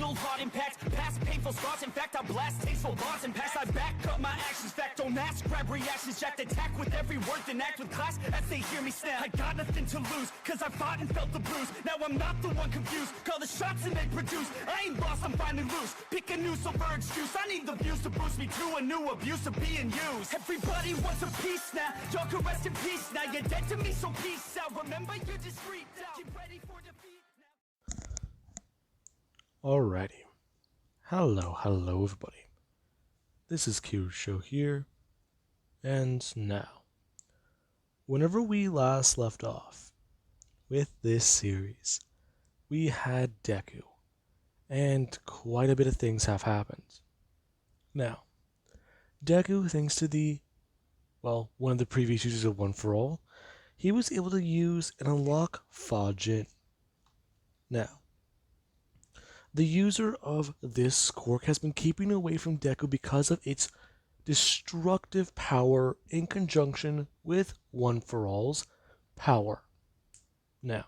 fatal heart impacts, past painful scars. In fact, I blast tasteful bars and pass. I back up my actions, fact don't ask, grab reactions, jacked attack with every word, then act with class as they hear me snap. I got nothing to lose, cause I fought and felt the bruise. Now I'm not the one confused, call the shots and they produce. I ain't lost, I'm finally loose, pick a new silver excuse. I need the views to boost me to a new abuse of being used. Everybody wants a piece now, y'all can rest in peace now. You're dead to me, so peace out. Remember, you're discreet out. Get ready for defeat now. Alrighty. Hello everybody. This is Kirusho here, and now, whenever we last left off with this series, we had Deku, and quite a bit of things have happened. Now, Deku, thanks to one of the previous users of One For All, he was able to use and unlock Fajin. Now, the user of this quirk has been keeping away from Deku because of its destructive power in conjunction with One For All's power. Now,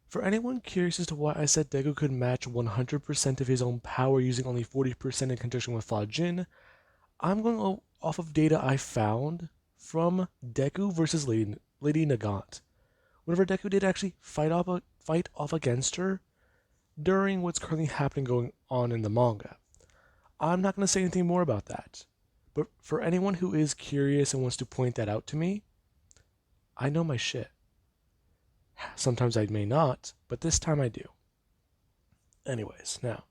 for anyone curious as to why I said Deku could match 100% of his own power using only 40% in conjunction with Fajin, I'm going off of data I found from Deku versus Lady Nagant. Whenever Deku did actually fight off against her during what's currently going on in the manga. I'm not going to say anything more about that, but for anyone who is curious and wants to point that out to me, I know my shit. Sometimes I may not, but this time I do. Anyways, now,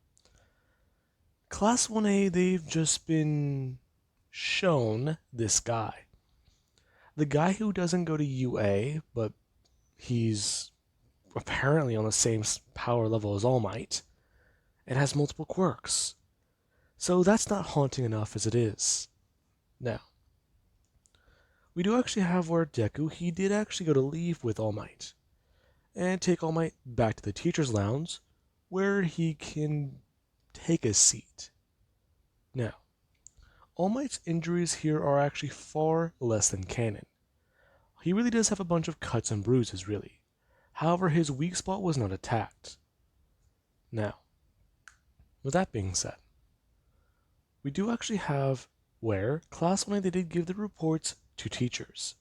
Class 1A, they've just been shown this guy. The guy who doesn't go to UA, but he's apparently on the same power level as All Might, and has multiple quirks. So that's not haunting enough as it is. Now, we do actually have where Deku, he did actually go to leave with All Might, and take All Might back to the teacher's lounge, where he can take a seat. Now, All Might's injuries here are actually far less than canon. He really does have a bunch of cuts and bruises, really. However, his weak spot was not attacked. Now, with that being said, we do actually have where Class 1 they did give the reports to teachers,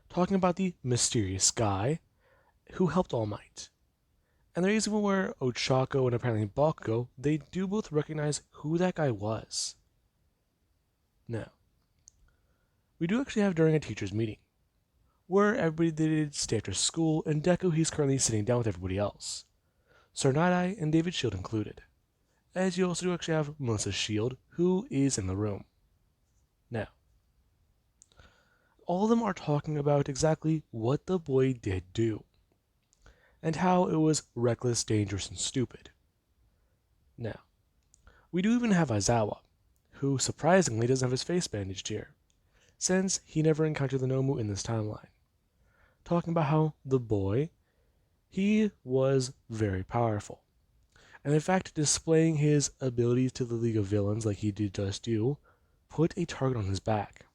talking about the mysterious guy who helped All Might. And there is even where Ochako and apparently Bakugo, they do both recognize who that guy was. Now, we do actually have during a teacher's meeting, where everybody did stay after school, and Deku, he's currently sitting down with everybody else. Sir Night-Eye and David Shield included. As you also do actually have Melissa Shield, who is in the room. Now, all of them are talking about exactly what the boy did do, and how it was reckless, dangerous, and stupid. Now, we do even have Aizawa, who surprisingly doesn't have his face bandaged here, since he never encountered the Nomu in this timeline. Talking about how the boy, he was very powerful. And in fact, displaying his abilities to the League of Villains like he did just do, put a target on his back.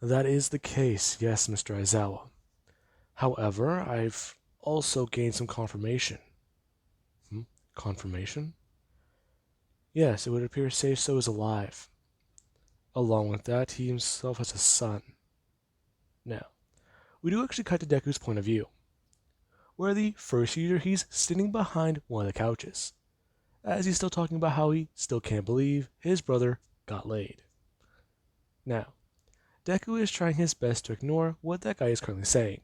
That is the case, yes, Mr. Aizawa. However, I've also gained some confirmation. Confirmation? Yes, it would appear Seiso is alive. Along with that, he himself has a son. Now, we do actually cut to Deku's point of view, where the first user, he's sitting behind one of the couches, as he's still talking about how he still can't believe his brother got laid. Now, Deku is trying his best to ignore what that guy is currently saying,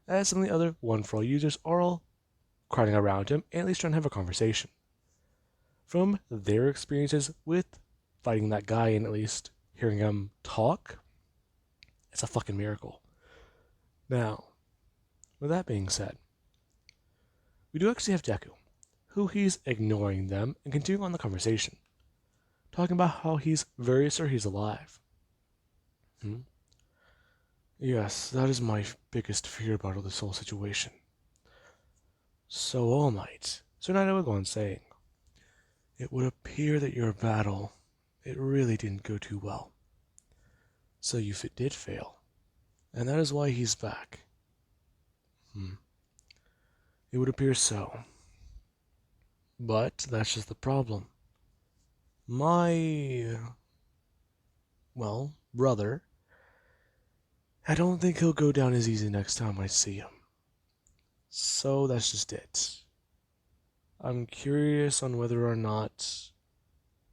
as some of the other One For All users are all crowding around him and at least trying to have a conversation. From their experiences with fighting that guy and at least hearing him talk, it's a fucking miracle. Now, with that being said, we do actually have Deku, who he's ignoring them and continuing on the conversation, talking about how he's very sure he's alive. Yes, that is my biggest fear about this whole situation. So All Might, Sir Night-Eye would go on saying, it would appear that your battle, it really didn't go too well. So you did fail, and that is why he's back. It would appear so. But that's just the problem. My, well, brother, I don't think he'll go down as easy next time I see him. So that's just it. I'm curious on whether or not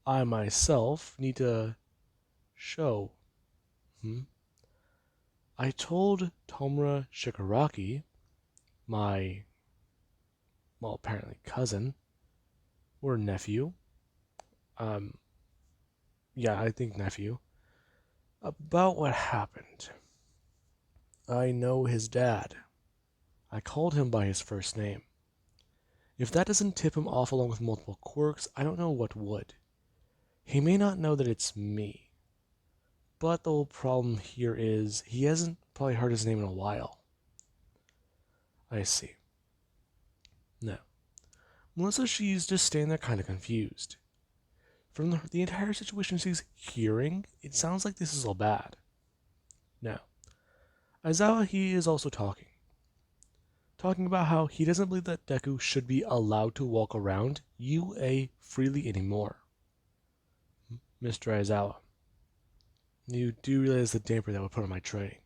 I myself need to show. Hmm? I told Tomura Shigaraki, my, well, apparently cousin, or nephew, um, yeah, I think nephew, about what happened. I know his dad. I called him by his first name. If that doesn't tip him off along with multiple quirks, I don't know what would. He may not know that it's me, but the whole problem here is he hasn't probably heard his name in a while. I see. No. Melissa, she's just standing there kind of confused. From the entire situation she's hearing, it sounds like this is all bad. Now, Aizawa, he is also talking about how he doesn't believe that Deku should be allowed to walk around UA freely anymore. Mr. Aizawa, you do realize the damper that would put on my training.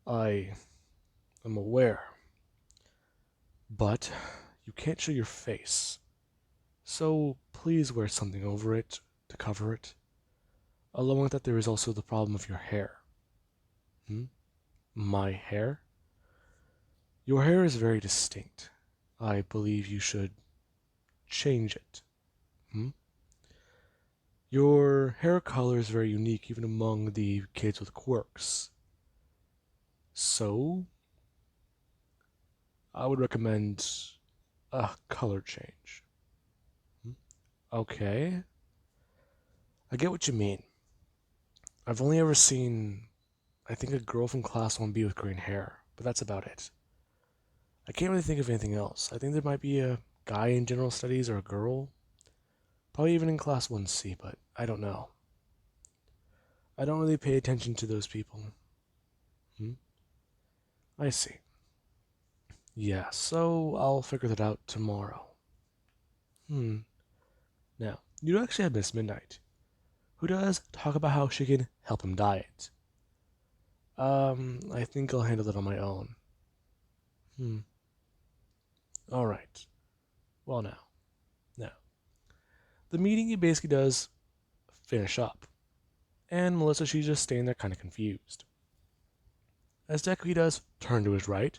I am aware, but you can't show your face, so please wear something over it to cover it. Along with that, there is also the problem of your hair. My hair? Your hair is very distinct. I believe you should change it. Hmm? Your hair color is very unique even among the kids with quirks. So, I would recommend a color change. Hmm? Okay. I get what you mean. I've only ever seen, I think, a girl from Class 1B with green hair, but that's about it. I can't really think of anything else. I think there might be a guy in general studies or a girl. Probably even in Class 1C, but I don't know. I don't really pay attention to those people. I see. Yeah, so I'll figure that out tomorrow. Now, you actually have Miss Midnight, who does talk about how she can help him diet. I think I'll handle it on my own. Alright. Well now. The meeting he basically does finish up. And Melissa, she's just standing there kind of confused. As Deku, he does turn to his right,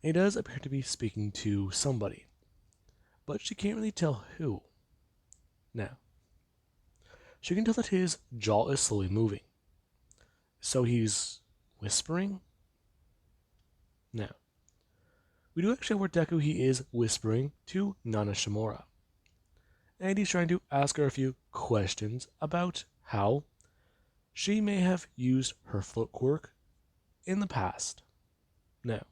and he does appear to be speaking to somebody. But she can't really tell who. Now, she can tell that his jaw is slowly moving. So he's whispering? Now, we do actually have where Deku he is whispering to Nana Shimura. And he's trying to ask her a few questions about how she may have used her float quirk in the past. Now,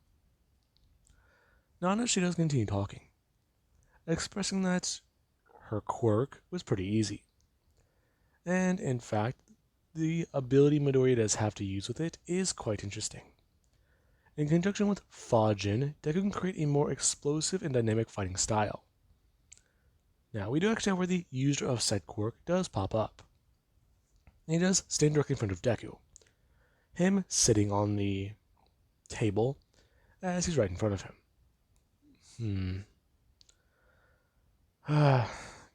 Nana, she does continue talking, expressing that her quirk was pretty easy. And in fact, the ability Midoriya does have to use with it is quite interesting. In conjunction with Fajin, Deku can create a more explosive and dynamic fighting style. Now, we do actually have where the user of said quirk does pop up. And he does stand directly in front of Deku, him sitting on the table as he's right in front of him.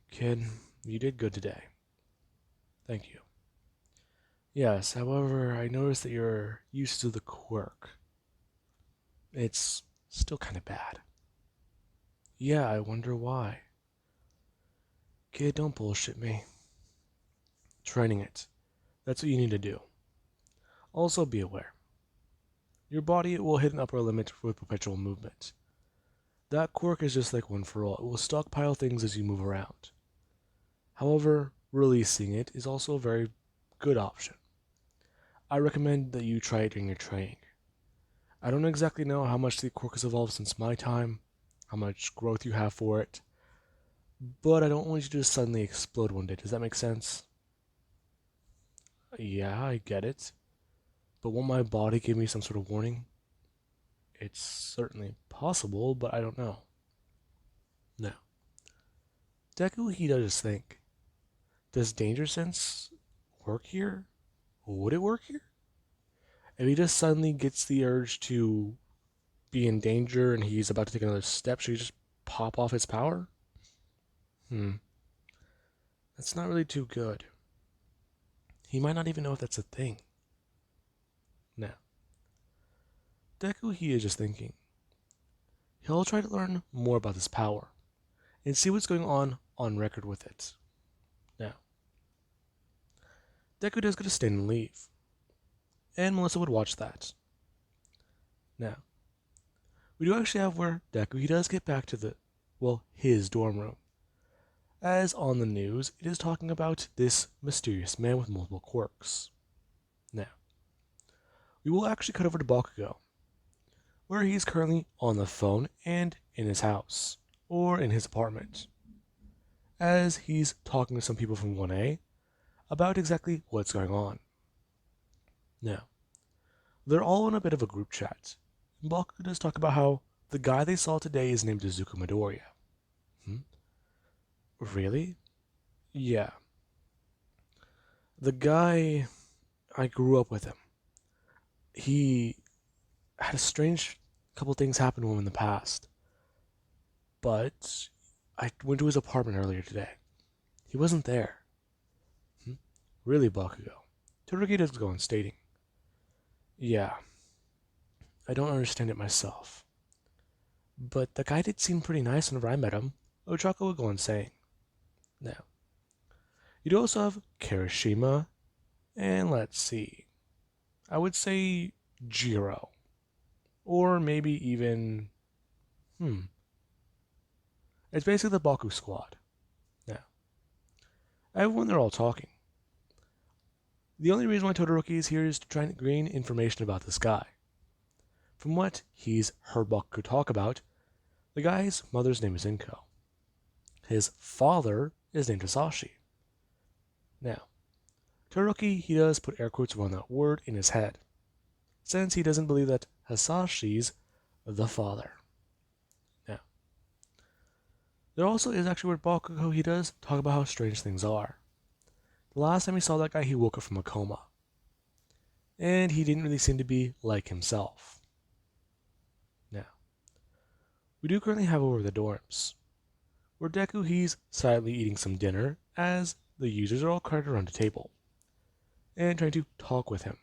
Kid, you did good today. Thank you. Yes, however, I noticed that you're used to the quirk. It's still kind of bad. Yeah, I wonder why. Kid, don't bullshit me. Training it. That's what you need to do. Also be aware. Your body will hit an upper limit with perpetual movement. That quirk is just like one for all. It will stockpile things as you move around. However, releasing it is also a very good option. I recommend that you try it during your training. I don't exactly know how much the quirk has evolved since my time, how much growth you have for it, but I don't want you to just suddenly explode one day. Does that make sense? Yeah, I get it. But won't my body give me some sort of warning? It's certainly possible, but I don't know. No. Deku he does think, does danger sense work here? Would it work here? If he just suddenly gets the urge to be in danger and he's about to take another step, should he just pop off his power? That's not really too good. He might not even know if that's a thing. Now, Deku he is just thinking. He'll try to learn more about this power and see what's going on record with it. Now, Deku does get to stand and leave, and Melissa would watch that. Now, we do actually have where Deku he does get back to his dorm room. As on the news, it is talking about this mysterious man with multiple quirks. Now, we will actually cut over to Bakugo, where he is currently on the phone and in his house, or in his apartment, as he's talking to some people from 1A about exactly what's going on. Now, they're all in a bit of a group chat, and Bakugo does talk about how the guy they saw today is named Izuku Midoriya. Really? Yeah. The guy, I grew up with him. He had a strange couple things happen to him in the past. But I went to his apartment earlier today. He wasn't there. Really, Bakugo? Todoroki does go on stating. Yeah, I don't understand it myself. But the guy did seem pretty nice whenever I met him, Ochako would go on saying. Now, you do also have Kirishima, and let's see. I would say Jiro. Or maybe even... It's basically the Baku squad. Now, everyone they're all talking. The only reason why Todoroki is here is to try and gain information about this guy. From what he's heard Baku talk about, the guy's mother's name is Inko. His father is named Hisashi. Now, Todoroki, he does put air quotes around that word in his head, since he doesn't believe that Hisashi's the father. Now, there also is actually where Bakugo, he does talk about how strange things are. The last time he saw that guy, he woke up from a coma. And he didn't really seem to be like himself. Now, we do currently have over the dorms, where Deku, he's silently eating some dinner as the users are all crowded around a table and trying to talk with him.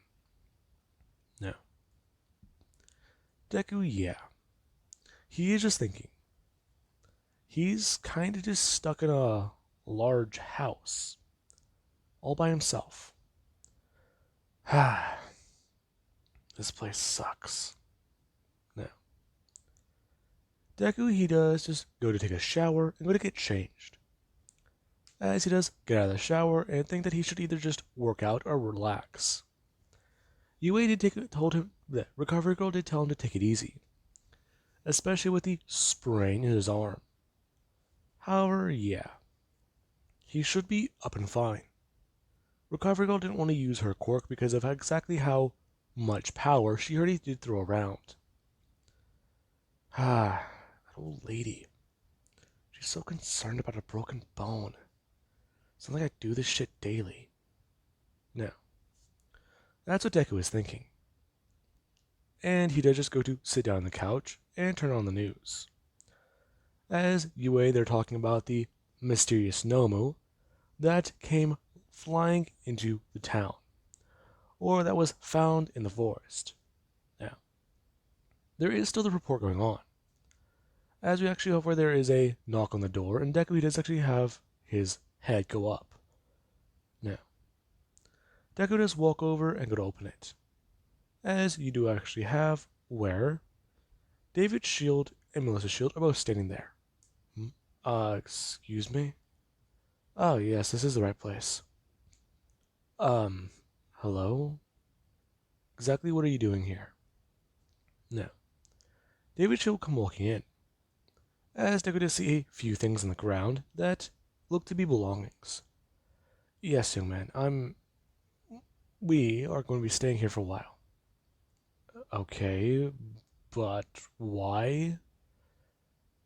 Now, Deku, yeah, he is just thinking. He's kind of just stuck in a large house, all by himself. This place sucks. Now, Deku, he does just go to take a shower and go to get changed. As he does get out of the shower and think that he should either just work out or relax. Yue told him that Recovery Girl did tell him to take it easy, especially with the sprain in his arm. However, yeah, he should be up and fine. Recovery Girl didn't want to use her quirk because of exactly how much power she already did throw around. That old lady. She's so concerned about a broken bone. Sounds like I do this shit daily. Now, that's what Deku is thinking. And he does just go to sit down on the couch and turn on the news. As Yue, they're talking about the mysterious Nomu that came flying into the town, or that was found in the forest. Now, there is still the report going on, as we actually have where there is a knock on the door, and Deku does actually have his head go up. Now, Deku does walk over and go to open it, as you do actually have where David's shield and Melissa's shield are both standing there. Excuse me? Oh, yes, this is the right place. Hello? Exactly what are you doing here? Now, David Shield come walking in, as Deku does see a few things on the ground that look to be belongings. Yes, young man, we are going to be staying here for a while. Okay, but why?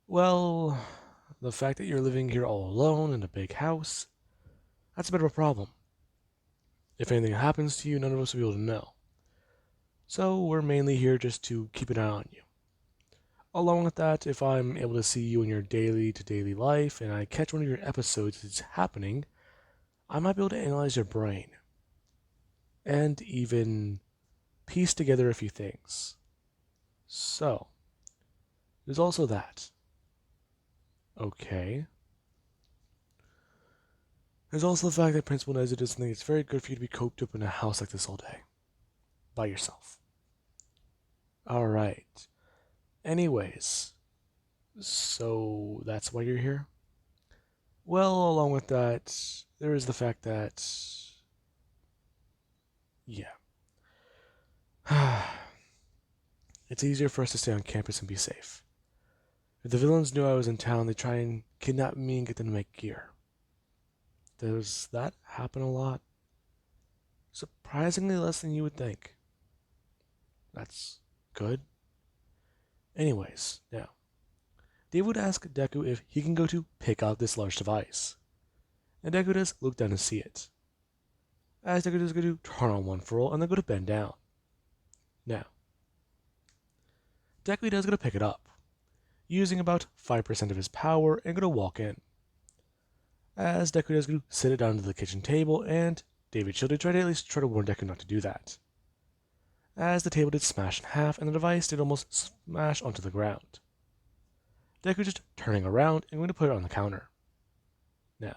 Well, the fact that you're living here all alone in a big house, that's a bit of a problem. If anything happens to you, none of us will be able to know. So we're mainly here just to keep an eye on you. Along with that, if I'm able to see you in your daily to daily life and I catch one of your episodes that's happening, I might be able to analyze your brain and even piece together a few things. So, there's also that. Okay. There's also the fact that Principal Nezu doesn't think it's very good for you to be cooped up in a house like this all day. By yourself. Alright. Anyways. So, that's why you're here? Well, along with that, there is the fact that... Yeah. It's easier for us to stay on campus and be safe. If the villains knew I was in town, they'd try and kidnap me and get them to make gear. Does that happen a lot? Surprisingly less than you would think. That's good. Anyways, now, Dave would ask Deku if he can go to pick out this large device. And Deku does look down to see it. As Deku does go to turn on one for all and then go to bend down. Now, Deku does go to pick it up, using about 5% of his power and go to walk in. As Deku does go to sit it down to the kitchen table, and David Shield tried to at least try to warn Deku not to do that. As the table did smash in half and the device did almost smash onto the ground. Deku just turning around and going to put it on the counter. Now,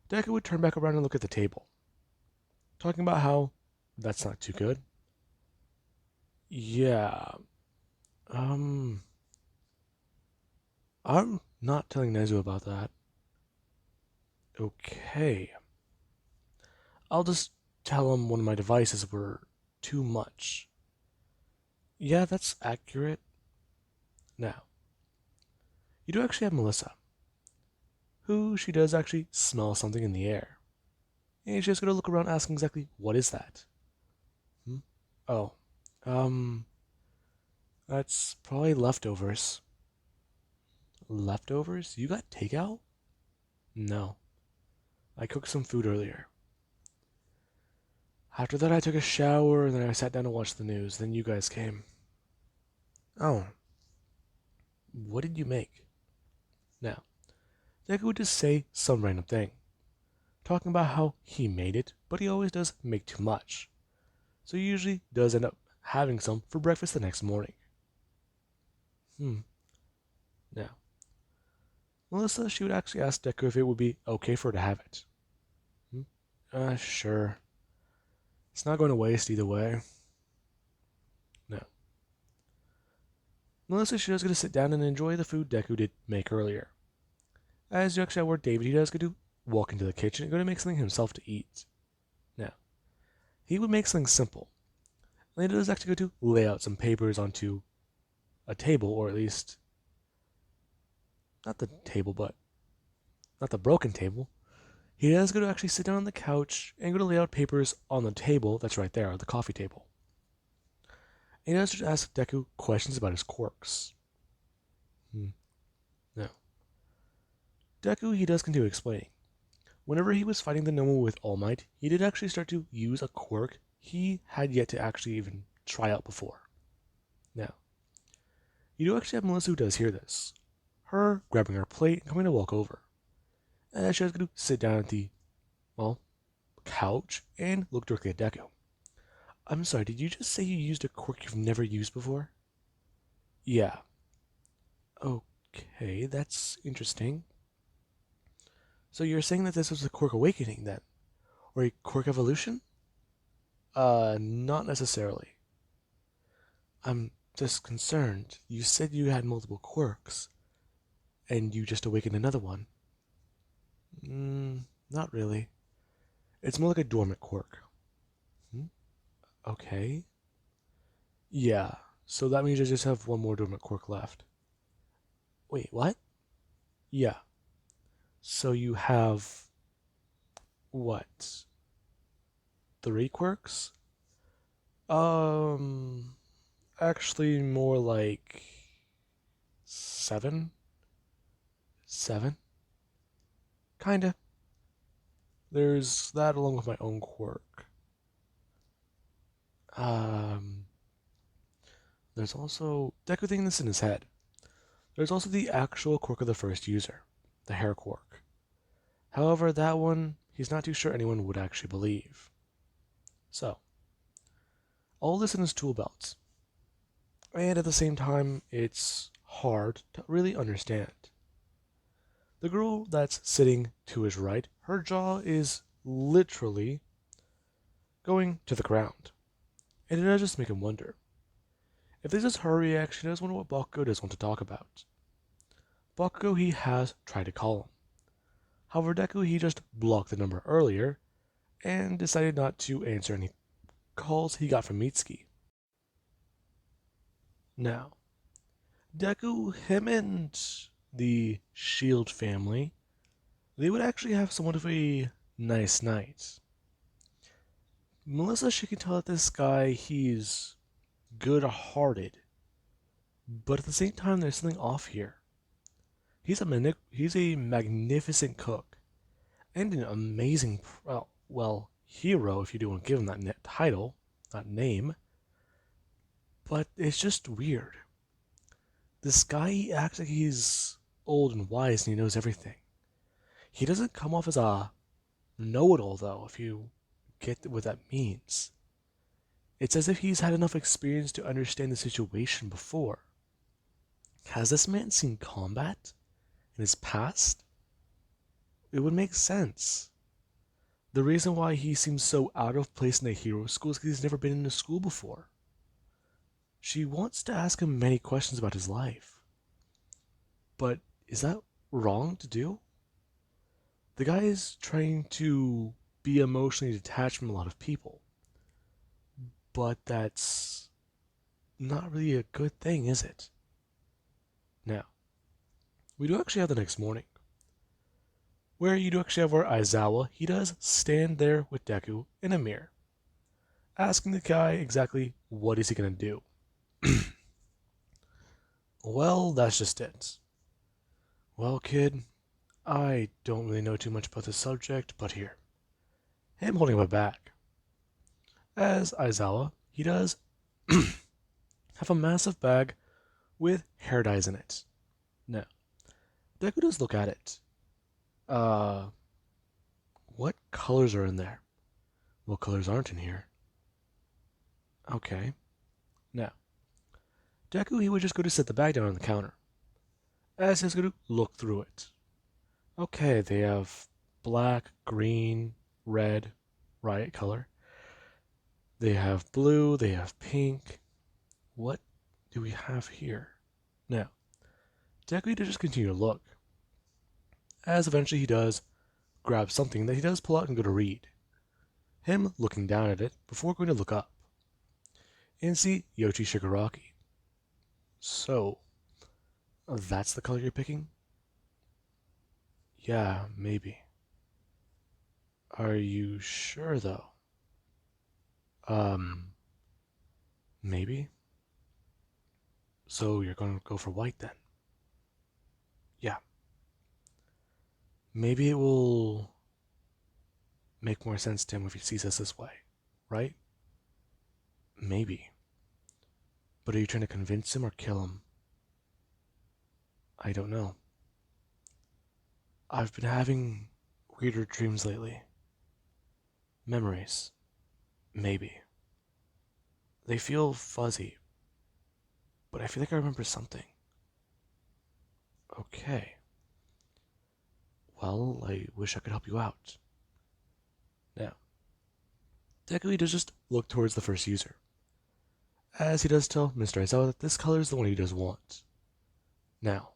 Deku would turn back around and look at the table, talking about how that's not too good. Yeah, I'm not telling Nezu about that. Okay. I'll just tell him one of my devices were too much. Yeah, that's accurate. Now, you do actually have Melissa, who she does actually smell something in the air. And she's gonna look around asking exactly what is that? Oh, that's probably leftovers. Leftovers? You got takeout? No. I cooked some food earlier. After that, I took a shower and then I sat down to watch the news. Then you guys came. Oh. What did you make? Now, Deku would just say some random thing, talking about how he made it, but he always does make too much. So he usually does end up having some for breakfast the next morning. Now, Melissa, she would actually ask Deku if it would be okay for her to have it. Sure. It's not going to waste either way. No. Melissa, she does get to sit down and enjoy the food Deku did make earlier. As you actually have where David, he does get to walk into the kitchen and go to make something himself to eat. Now, he would make something simple. And he does actually go to lay out some papers onto a table, or at least not the table, but not the broken table. He does go to actually sit down on the couch and go to lay out papers on the table that's right there, the coffee table. And he does just ask Deku questions about his quirks. No. Deku, he does continue explaining. Whenever he was fighting the Nomu with All Might, he did actually start to use a quirk he had yet to actually even try out before. Now, you do actually have Melissa who does hear this. Her grabbing her plate and coming to walk over. And she was going to sit down at the, couch and look directly at Deku. I'm sorry, did you just say you used a quirk you've never used before? Yeah. Okay, that's interesting. So you're saying that this was a quirk awakening then? Or a quirk evolution? Not necessarily. I'm just concerned. You said you had multiple quirks, and you just awakened another one. Not really. It's more like a dormant quirk. Okay. Yeah, so that means I just have one more dormant quirk left. Wait, what? Yeah. So you have what? 3 quirks? Actually more like 7? 7? Kinda. There's that along with my own quirk. Um, there's also Deku thinking this in his head. There's also the actual quirk of the first user, the hair quirk. However, that one, he's not too sure anyone would actually believe. So, all this in his tool belt. And at the same time, it's hard to really understand. The girl that's sitting to his right, her jaw is literally going to the ground. And it does just make him wonder. If this is her reaction, he does wonder what Bakugo does want to talk about. Bakugo, he has tried to call him. However, Deku, he just blocked the number earlier and decided not to answer any calls he got from Mitsuki. Now, Deku, him and the Shield family, they would actually have somewhat of a nice night. Melissa, she can tell that this guy, he's good-hearted, but at the same time, there's something off here. He's a magnificent cook and an amazing, hero if you do want to give him that title, that name. But it's just weird. This guy, he acts like he's old and wise and he knows everything. He doesn't come off as a know-it-all, though, if you get what that means. It's as if he's had enough experience to understand the situation before. Has this man seen combat in his past? It would make sense. The reason why he seems so out of place in the hero school is because he's never been in a school before. She wants to ask him many questions about his life. But is that wrong to do? The guy is trying to be emotionally detached from a lot of people. But that's not really a good thing, is it? Now, we do actually have the next morning, where you do actually have where Aizawa, he does stand there with Deku in a mirror, asking the guy exactly what is he going to do. Well, that's just it. Well, kid, I don't really know too much about this subject, but here. Him holding up a bag. As Aizawa, he does have a massive bag with hair dyes in it. Now, Deku does look at it. What colors are in there? What colors aren't in here? Okay. Now, Deku, he would just go to set the bag down on the counter. As he's going to look through it. Okay, they have black, green, red, riot color. They have blue, they have pink. What do we have here? Now, Deku does just continue to look. As eventually he does grab something that he does pull out and go to read. Him looking down at it before going to look up. And see Yoshi Shigaraki. So, that's the color you're picking? Yeah, maybe. Are you sure though? Maybe? So you're gonna go for white then? Yeah. Maybe it will make more sense to him if he sees us this way, right? Maybe. But are you trying to convince him or kill him? I don't know. I've been having weirder dreams lately. Memories. Maybe. They feel fuzzy, but I feel like I remember something. Okay. Well, I wish I could help you out. Now, Deku does just look towards the first user, as he does tell Mr. Aizawa that this color is the one he does want. Now,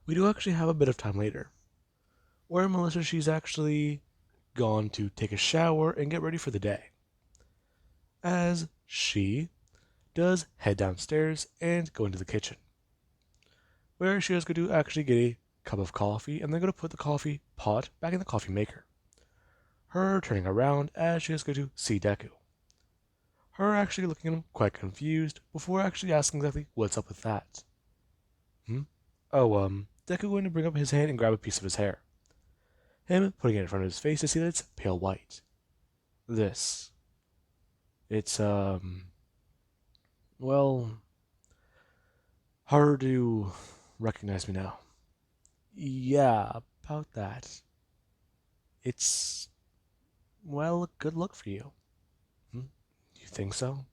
we do actually have a bit of time later, where Melissa, she's actually gone to take a shower and get ready for the day, as she does head downstairs and go into the kitchen, where she is going to actually get a cup of coffee and then going to put the coffee pot back in the coffee maker. Her turning around as she is going to see Deku. Her actually looking at him quite confused before actually asking exactly what's up with that. Deku going to bring up his hand and grab a piece of his hair. Him putting it in front of his face to see that it's pale white. This. It's, well, harder to recognize me now. Yeah, about that. It's, well, a good look for you. Hmm? You think so?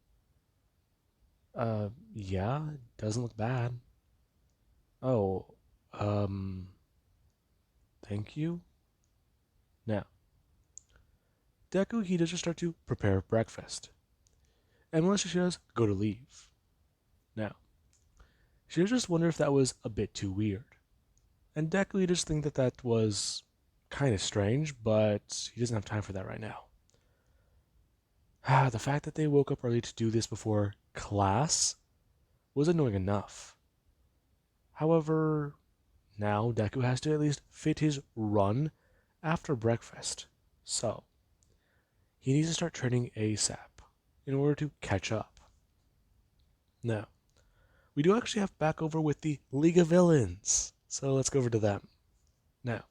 Yeah, it doesn't look bad. Oh, um, thank you? Now, Deku he does just start to prepare breakfast. And Melissa she does go to leave. Now, she does just wonder if that was a bit too weird. And Deku he just think that that was kind of strange, but he doesn't have time for that right now. The fact that they woke up early to do this before class was annoying enough. However, now Deku has to at least fit his run after breakfast. So, he needs to start training ASAP in order to catch up. Now, we do actually have back over with the League of Villains. So let's go over to them. Now,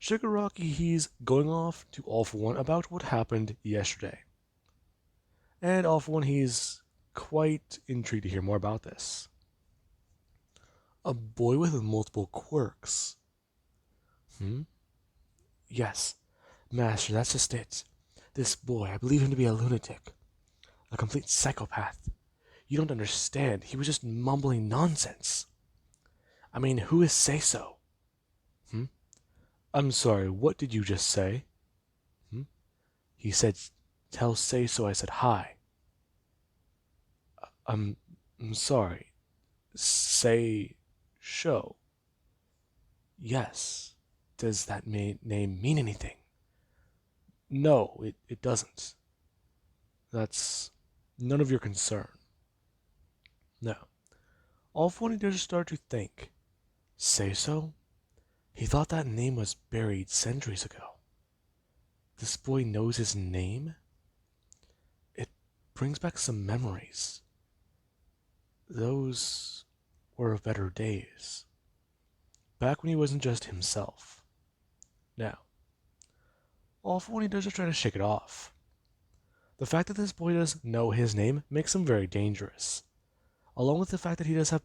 Shigaraki he's going off to All For One about what happened yesterday. And All For One he's quite intrigued to hear more about this. A boy with multiple quirks. Yes, Master, that's just it. This boy, I believe him to be a lunatic. A complete psychopath. You don't understand. He was just mumbling nonsense. I mean, who is Say-So? I'm sorry, what did you just say? He said, tell Say-So I said hi. I'm sorry. Say show. Yes. Does that name mean anything? No, it doesn't. That's none of your concern. Now, all for one does start to think. Say so? He thought that name was buried centuries ago. This boy knows his name? It brings back some memories. Those were of better days. Back when he wasn't just himself. Now, all for one does is try to shake it off. The fact that this boy does know his name makes him very dangerous, along with the fact that he does have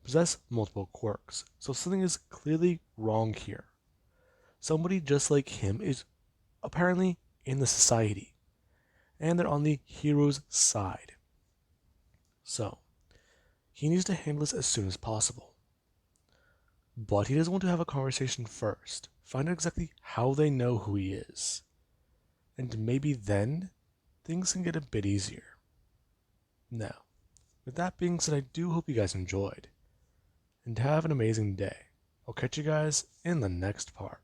possess multiple quirks, so something is clearly wrong here. Somebody just like him is apparently in the society, and they're on the hero's side. So, he needs to handle this as soon as possible. But he does want to have a conversation first, find out exactly how they know who he is, and maybe then things can get a bit easier. Now, with that being said, I do hope you guys enjoyed, and have an amazing day. I'll catch you guys in the next part.